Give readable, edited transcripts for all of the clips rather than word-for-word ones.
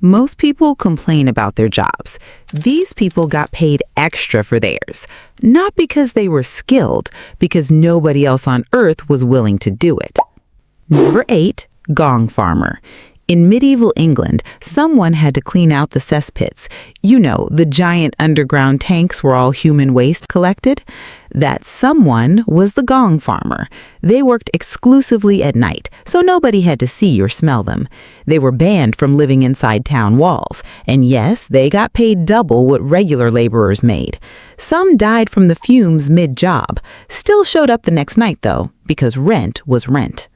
Most people complain about their jobs. These people got paid extra for theirs. Not because they were skilled, because nobody else on earth was willing to do it. Number 8, gong farmer. In medieval England, someone had to clean out the cesspits. You know, the giant underground tanks where all human waste collected. That someone was the gong farmer. They worked exclusively at night, so nobody had to see or smell them. They were banned from living inside town walls. And yes, they got paid double what regular laborers made. Some died from the fumes mid-job. Still showed up the next night, though, because rent was rent.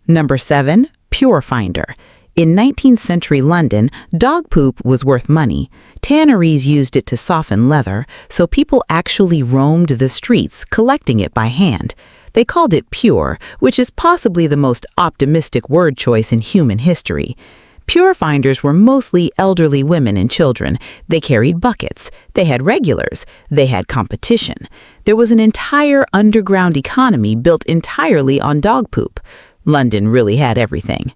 Number 7, pure finder. In 19th century London, dog poop was worth money. Tanneries used it to soften leather, so people actually roamed the streets collecting it by hand. They called it pure, which is possibly the most optimistic word choice in human history. Pure finders were mostly elderly women and children. They carried buckets. They had regulars. They had competition. There was an entire underground economy built entirely on dog poop. London really had everything.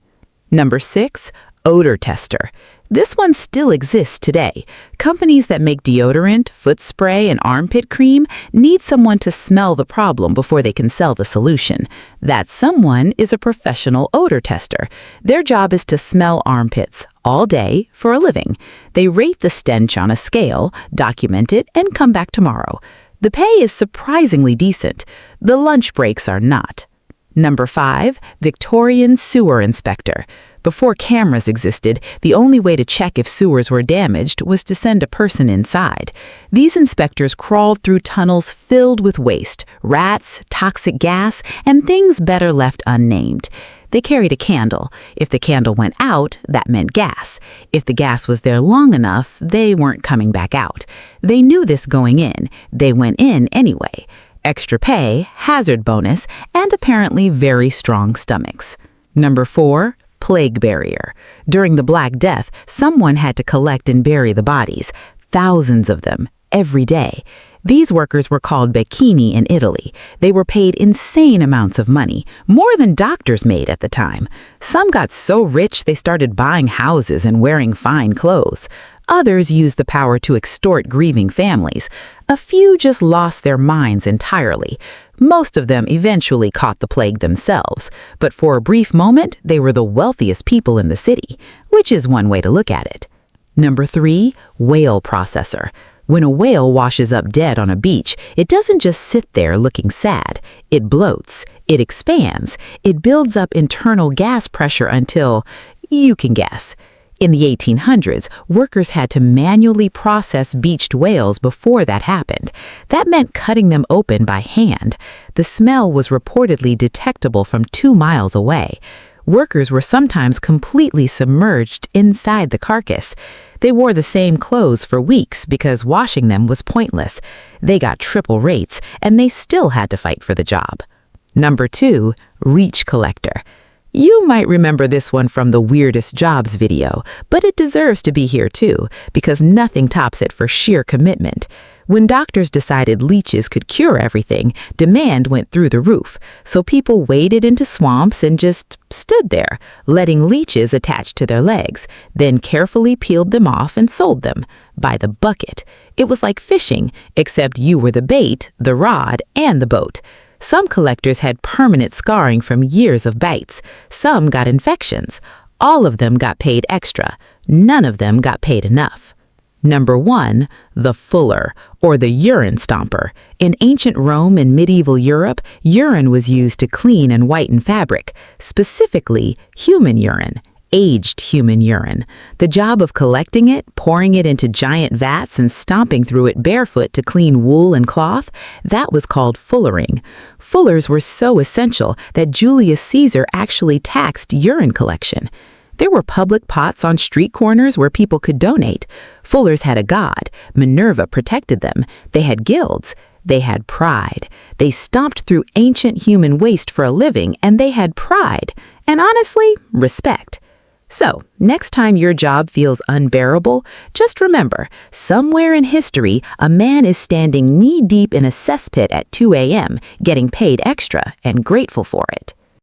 Number 6, odor tester. This one still exists today. Companies that make deodorant, foot spray, and armpit cream need someone to smell the problem before they can sell the solution. That someone is a professional odor tester. Their job is to smell armpits all day for a living. They rate the stench on a scale, document it, and come back tomorrow. The pay is surprisingly decent. The lunch breaks are not. Number 5, Victorian sewer inspector. Before cameras existed, the only way to check if sewers were damaged was to send a person inside. These inspectors crawled through tunnels filled with waste, rats, toxic gas, and things better left unnamed. They carried a candle. If the candle went out, that meant gas. If the gas was there long enough, they weren't coming back out. They knew this going in. They went in anyway. Extra pay, hazard bonus, and apparently very strong stomachs. Number 4, plague barrier. During the Black Death, someone had to collect and bury the bodies, thousands of them, every day. These workers were called becchini in Italy. They were paid insane amounts of money, more than doctors made at the time. Some got so rich they started buying houses and wearing fine clothes. Others used the power to extort grieving families. A few just lost their minds entirely. Most of them eventually caught the plague themselves, but for a brief moment, they were the wealthiest people in the city, which is one way to look at it. Number 3, whale processor. When a whale washes up dead on a beach, it doesn't just sit there looking sad. It bloats, it expands, it builds up internal gas pressure until, you can guess. In the 1800s, workers had to manually process beached whales before that happened. That meant cutting them open by hand. The smell was reportedly detectable from 2 miles away. Workers were sometimes completely submerged inside the carcass. They wore the same clothes for weeks because washing them was pointless. They got triple rates, and they still had to fight for the job. Number 2, reach collector. You might remember this one from the Weirdest Jobs video, but it deserves to be here too, because nothing tops it for sheer commitment. When doctors decided leeches could cure everything, demand went through the roof, so people waded into swamps and just stood there, letting leeches attach to their legs, then carefully peeled them off and sold them, by the bucket. It was like fishing, except you were the bait, the rod, and the boat. Some collectors had permanent scarring from years of bites. Some got infections. All of them got paid extra. None of them got paid enough. Number 1, the fuller, or the urine stomper. In ancient Rome and medieval Europe, urine was used to clean and whiten fabric, specifically human urine. Aged human urine. The job of collecting it, pouring it into giant vats, and stomping through it barefoot to clean wool and cloth, that was called fullering. Fullers were so essential that Julius Caesar actually taxed urine collection. There were public pots on street corners where people could donate. Fullers had a god. Minerva protected them. They had guilds. They had pride. They stomped through ancient human waste for a living, and they had pride. And honestly, respect. So, next time your job feels unbearable, just remember, somewhere in history, a man is standing knee-deep in a cesspit at 2 a.m., getting paid extra and grateful for it.